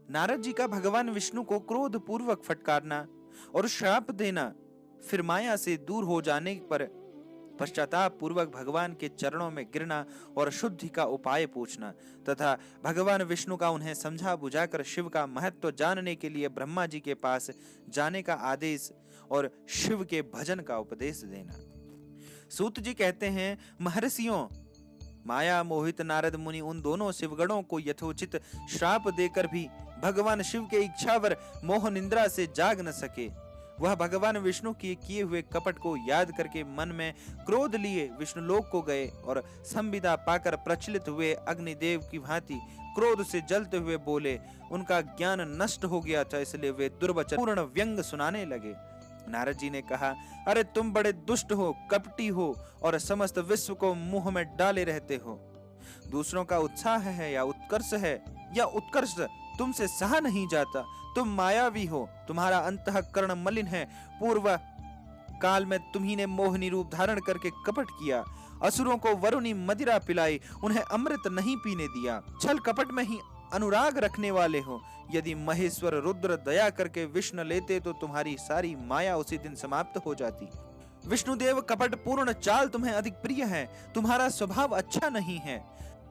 नारद जी का भगवान विष्णु को क्रोध पूर्वक फटकारना और श्राप देना, फिर माया से दूर हो जाने पर पश्चाताप पूर्वक भगवान के चरणों में गिरना और शुद्धि का उपाय पूछना तथा भगवान विष्णु का उन्हें समझा बुझाकर शिव का महत्व जानने के लिए ब्रह्मा जी के पास जाने का आदेश और शिव के भजन का उपदेश देना। सूत जी कहते हैं, महर्षियों, माया मोहित नारद मुनि उन दोनों शिवगणों को यथोचित श्राप देकर भी भगवान शिव के इच्छावर मोह निंद्रा से जाग न सके। वह भगवान विष्णु के किए हुए कपट को याद करके मन में क्रोध लिए विष्णुलोक को गए और संविदा पाकर प्रचलित हुए अग्निदेव की भांति क्रोध से जलते हुए बोले। उनका ज्ञान नष्ट हो गया था, इसलिए वे दुर्वचन पूर्ण व्यंग सुनाने लगे। नारद जी ने कहा, अरे तुम बड़े दुष्ट हो, कपटी हो और समस्त विश्व को मुंह में डाले रहते हो। दूसरों का उत्साह है या उत्कर्ष है या उत्कर्ष तुमसे सहा नहीं जाता। तुम मायावी हो, तुम्हारा अंतःकरण मलिन है। पूर्व काल में तुम्ही ने मोहिनी रूप धारण करके कपट किया, असुरों को वरुणी मदिरा पिलाई, उन्हें अमृत नहीं पीने दिया। छल कपट में ही अनुराग रखने वाले हो। यदि महेश्वर रुद्र दया करके विष्णु लेते तो तुम्हारी सारी माया उसी दिन समाप्त हो जाती। विष्णुदेव कपट पूर्ण चाल तुम्हें अधिक प्रिय है, तुम्हारा स्वभाव अच्छा नहीं है,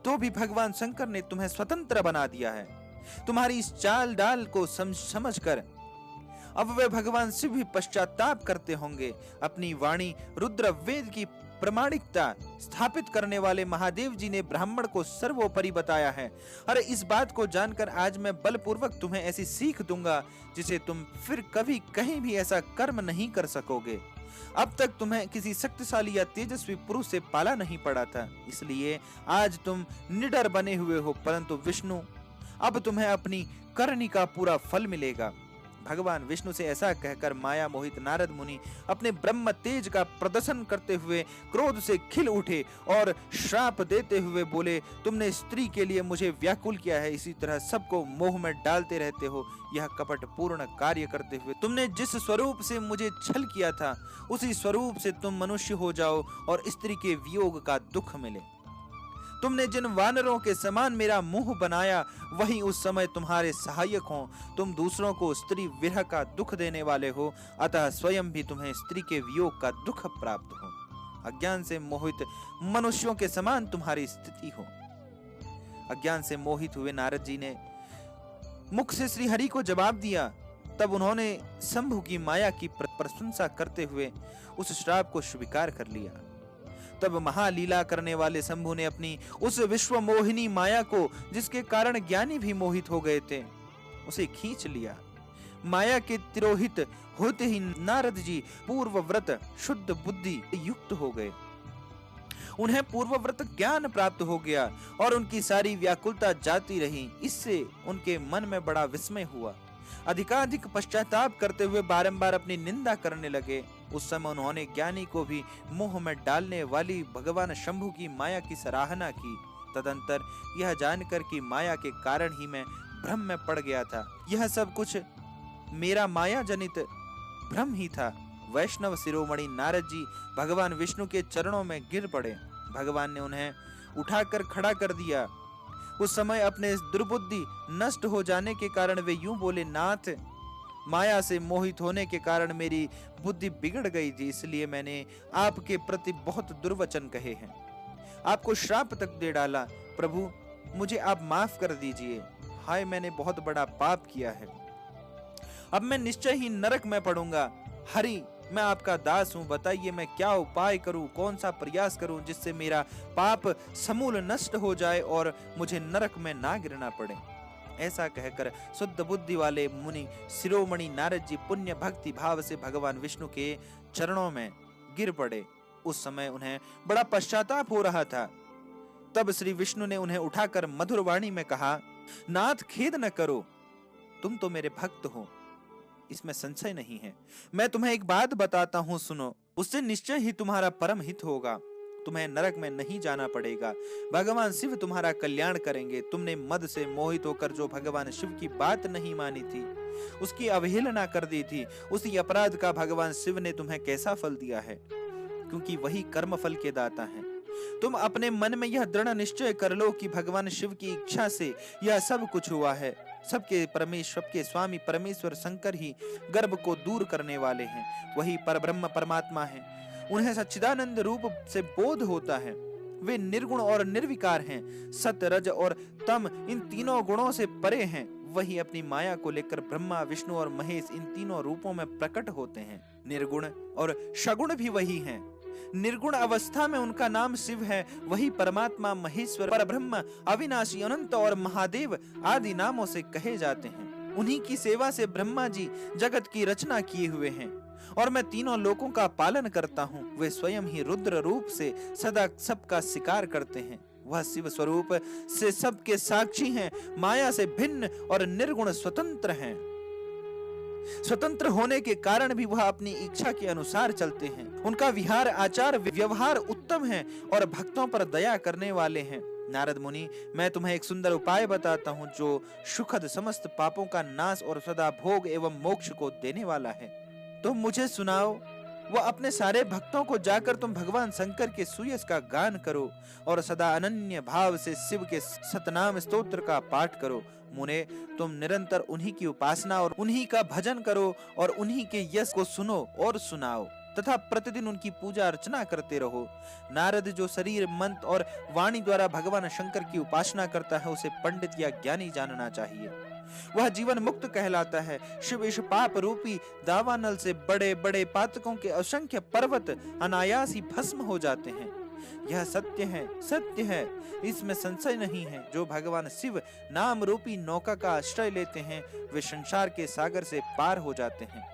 तो भी भगवान शंकर ने तुम्हें स्वतंत्र बना दिया है। तुम्हारी इस चाल डाल को समझकर अब वे भगवान शिव भी पश्चाताप करते होंगे। अपनी वाणी रुद्र वेद की प्रामाणिकता स्थापित करने वाले महादेव जी ने ब्राह्मण को सर्वोपरि बताया है। अरे इस बात को जानकर आज मैं बलपूर्वक तुम्हें ऐसी सीख दूंगा जिसे तुम फिर कभी कहीं भी ऐसा कर्म नहीं कर सकोगे। अब तक तुम्हें किसी शक्तिशाली या तेजस्वी पुरुष से पाला नहीं पड़ा था, इसलिए आज तुम निडर बने हुए हो, परंतु विष्णु अब तुम्हें अपनी करनी का पूरा फल मिलेगा। भगवान विष्णु से ऐसा कहकर माया मोहित नारद मुनि अपने ब्रह्म तेज का प्रदर्शन करते हुए क्रोध से खिल उठे और श्राप देते हुए बोले, तुमने स्त्री के लिए मुझे व्याकुल किया है, इसी तरह सबको मोह में डालते रहते हो। यह कपट पूर्ण कार्य करते हुए तुमने जिस स्वरूप से मुझे छल किया था, उसी स्वरूप से तुम मनुष्य हो जाओ और स्त्री के वियोग का दुख मिले। तुमने जिन वानरों के समान मेरा मुंह बनाया, वही उस समय तुम्हारे सहायक हों। तुम दूसरों को स्त्री विरह का दुख देने वाले हो, अतः स्वयं भी तुम्हें स्त्री के वियोग का दुख प्राप्त हो। अज्ञान से मोहित मनुष्यों के समान तुम्हारी स्थिति हो। अज्ञान से मोहित हुए नारद जी ने मुख से श्री हरि को जवाब दिया। तब उन्होंने शंभु की माया की प्रशंसा करते हुए उस श्राप को स्वीकार कर लिया। तब महालीला करने वाले शंभु ने अपनी उस विश्व मोहिनी माया को, जिसके कारण ज्ञानी भी मोहित हो गए थे, उसे खींच लिया। माया के तिरोहित होते ही नारद जी पूर्व व्रत शुद्ध बुद्धि युक्त हो गए। उन्हें पूर्व व्रत ज्ञान प्राप्त हो गया और उनकी सारी व्याकुलता जाती रही। इससे उनके मन में बड़ा विस्मय हुआ। अधिकाधिक पश्चाताप करते हुए बारंबार अपनी निंदा करने लगे। उस समय उन्होंने ज्ञानी को भी मुंह में डालने वाली भगवान शंभु की माया की सराहना की। तदंतर यह जानकर कि माया के कारण ही मैं भ्रम में पड़ गया था, यह सब कुछ मेरा माया जनित भ्रम ही था। वैष्णव शिरोमणि नारद जी भगवान विष्णु के चरणों में गिर पड़े। भगवान ने उन्हें उठाकर खड़ा कर दिया। उस समय अपने दुर्बुद्धि नष्ट हो जाने के कारण वे यूं बोले, नाथ, माया से मोहित होने के कारण मेरी बुद्धि बिगड़ गई थी, इसलिए मैंने आपके प्रति बहुत दुर्वचन कहे हैं, आपको श्राप तक दे डाला। प्रभु, मुझे आप माफ कर दीजिए। हाय, मैंने बहुत बड़ा पाप किया है। अब मैं निश्चय ही नरक में पड़ूंगा। हरि, मैं आपका दास हूं, बताइए मैं क्या उपाय करूं, कौन सा प्रयास करूं जिससे मेरा पाप समूल नष्ट हो जाए और मुझे नरक में ना गिरना पड़े। ऐसा कहकर शुद्ध बुद्धि वाले मुनि शिरोमणि नारद जी पुण्य भक्ति भाव से भगवान विष्णु के चरणों में गिर पड़े। उस समय उन्हें बड़ा पश्चाताप हो रहा था। तब श्री विष्णु ने उन्हें उठाकर मधुर वाणी में कहा, नाथ, खेद न करो, तुम तो मेरे भक्त हो, इसमें संशय नहीं है। मैं तुम्हें एक बात बताता हूं, सुनो, उससे निश्चय ही तुम्हारा परम हित होगा। तुम्हें नरक में नहीं जाना पड़ेगा। भगवान शिव तुम्हारा कल्याण करेंगे। तुमने मद से मोहित होकर जो भगवान शिव की बात नहीं मानी थी, उसकी अवहेलना कर दी थी, उसी अपराध का भगवान शिव ने तुम्हें कैसा फल दिया है, क्योंकि वही कर्म फल के दाता हैं। तुम अपने मन में यह दृढ़ निश्चय कर लो कि भगवान शिव की इच्छा से यह सब कुछ हुआ है। सबके स्वामी परमेश्वर शंकर ही गर्भ को दूर करने वाले हैं। वही परब्रह्म परमात्मा है। उन्हें सच्चिदानंद रूप से बोध होता है। वे निर्गुण और निर्विकार हैं। सत, रज और तम इन तीनों गुणों से परे हैं। वही अपनी माया को लेकर ब्रह्मा, विष्णु और महेश इन तीनों रूपों में प्रकट होते हैं। निर्गुण और सगुण भी वही हैं। निर्गुण अवस्था में उनका नाम शिव है। वही परमात्मा, महेश्वर, परब्रह्म, अविनाशी, अनंत और महादेव आदि नामों से कहे जाते हैं। उन्हीं की सेवा से ब्रह्मा जी जगत की रचना किए हुए हैं और मैं तीनों लोकों का पालन करता हूँ। वे स्वयं ही रुद्र रूप से सदा सबका शिकार करते हैं। वह शिव स्वरूप से सबके साक्षी हैं, माया से भिन्न और निर्गुण स्वतंत्र हैं। स्वतंत्र होने के कारण भी वह अपनी इच्छा के अनुसार चलते हैं। उनका विहार, आचार, व्यवहार उत्तम है और भक्तों पर दया करने वाले हैं। नारद मुनि, मैं तुम्हें एक सुंदर उपाय बताता हूँ जो सुखद, समस्त पापों का नाश और सदा भोग एवं मोक्ष को देने वाला है। तुम मुझे सुनाओ। वह अपने सारे भक्तों को जाकर तुम भगवान शंकर के सुयश का गान करो और सदा अनन्य भाव से शिव के सतनाम स्तोत्र का पाठ करो। मुने, तुम निरंतर उन्हीं की उपासना और उन्हीं का भजन करो और उन्हीं के यश को सुनो और सुनाओ तथा प्रतिदिन उनकी पूजा अर्चना करते रहो। नारद जो शरीर, मन और वाणी द्वारा भगवान शंकर की उपासना करता है, उसे पंडित या ज्ञानी जानना चाहिए। वह जीवन मुक्त कहलाता है। शिव इस पाप रूपी दावानल से बड़े बड़े पातकों के असंख्य पर्वत अनायास ही भस्म हो जाते हैं। यह सत्य है, सत्य है, इसमें संशय नहीं है। जो भगवान शिव नाम रूपी नौका का आश्रय लेते हैं, वे संसार के सागर से पार हो जाते हैं।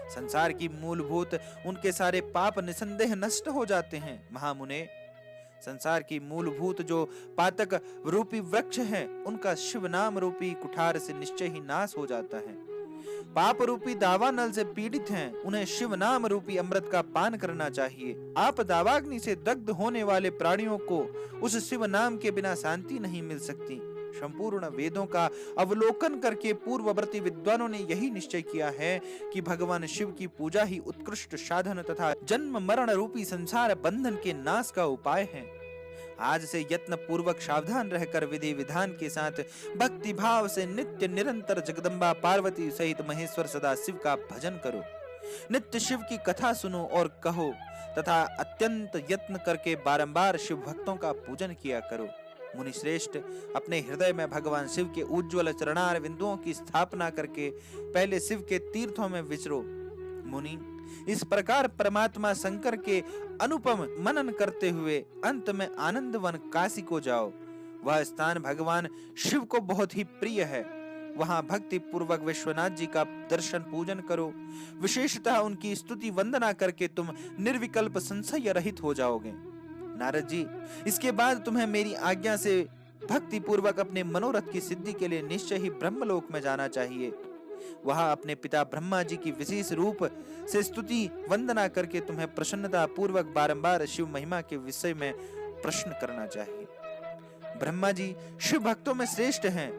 संसार की मूलभूत उनके सारे पाप निसंदेह नष्ट हो जाते हैं। महामुने, संसार की मूलभूत जो पातक रूपी वृक्ष है, उनका शिव नाम रूपी कुठार से निश्चय ही नाश हो जाता है। पाप रूपी दावानल से पीड़ित हैं, उन्हें शिव नाम रूपी अमृत का पान करना चाहिए। आप दावाग्नि से दग्ध होने वाले प्राणियों को उस शिव नाम के बिना शांति नहीं मिल सकती। संपूर्ण वेदों का अवलोकन करके पूर्ववर्ती विद्वानों ने यही निश्चय किया है कि भगवान शिव की पूजा ही उत्कृष्ट साधन तथा जन्म मरण रूपी संसार बंधन के नाश का उपाय है। आज से यत्न पूर्वक सावधान रहकर विधि विधान के साथ भक्ति भाव से नित्य निरंतर जगदम्बा पार्वती सहित महेश्वर सदा शिव का भजन करो। नित्य शिव की कथा सुनो और कहो तथा अत्यंत यत्न करके बारंबार शिव भक्तों का पूजन किया करो। मुनि श्रेष्ठ, अपने हृदय में भगवान शिव के उज्ज्वल चरणार बिंदुओं की स्थापना करके पहले शिव के तीर्थों में विचरो। मुनि, इस प्रकार परमात्मा शंकर के अनुपम मनन करते हुए अंत में आनंद वन काशी को जाओ। वह स्थान भगवान शिव को बहुत ही प्रिय है। वहां भक्ति पूर्वक विश्वनाथ जी का दर्शन पूजन करो। विशेषतः उनकी स्तुति वंदना करके तुम निर्विकल्प संशय रहित हो जाओगे। नारद जी, इसके बाद तुम्हें मेरी आज्ञा से भक्ति पूर्वक अपने मनोरथ की सिद्धि के लिए निश्चय ही ब्रह्मलोक में जाना चाहिए। वहां अपने पिता ब्रह्मा जी की विशेष रूप से स्तुति वंदना करके तुम्हें प्रसन्नता पूर्वक बारंबार शिव महिमा के विषय में प्रश्न करना चाहिए। ब्रह्मा जी शिव भक्तों में श्रेष्ठ हैं।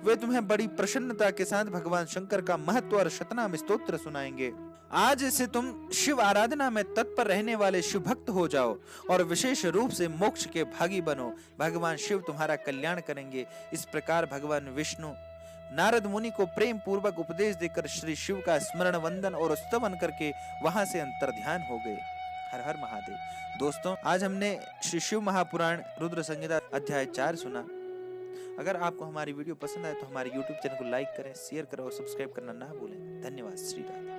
वे तुम्हें बड़ी प्रसन्नता के साथ भगवान शंकर का महत्व और शतनाम स्तोत्र सुनाएंगे। आज से तुम शिव आराधना में तत्पर रहने वाले शिव भक्त हो जाओ और विशेष रूप से मोक्ष के भागी बनो। भगवान शिव तुम्हारा कल्याण करेंगे। इस प्रकार भगवान विष्णु नारद मुनि को प्रेम पूर्वक उपदेश देकर श्री शिव का स्मरण, वंदन और स्तवन करके वहां से अंतर्ध्यान हो गए। हर हर महादेव। दोस्तों, आज हमने श्री शिव महापुराण रुद्र संहिता अध्याय 4 सुना। अगर आपको हमारी वीडियो पसंद आए तो हमारे YouTube चैनल को लाइक करें, शेयर करें और सब्सक्राइब करना ना भूलें। धन्यवाद। श्री राधे।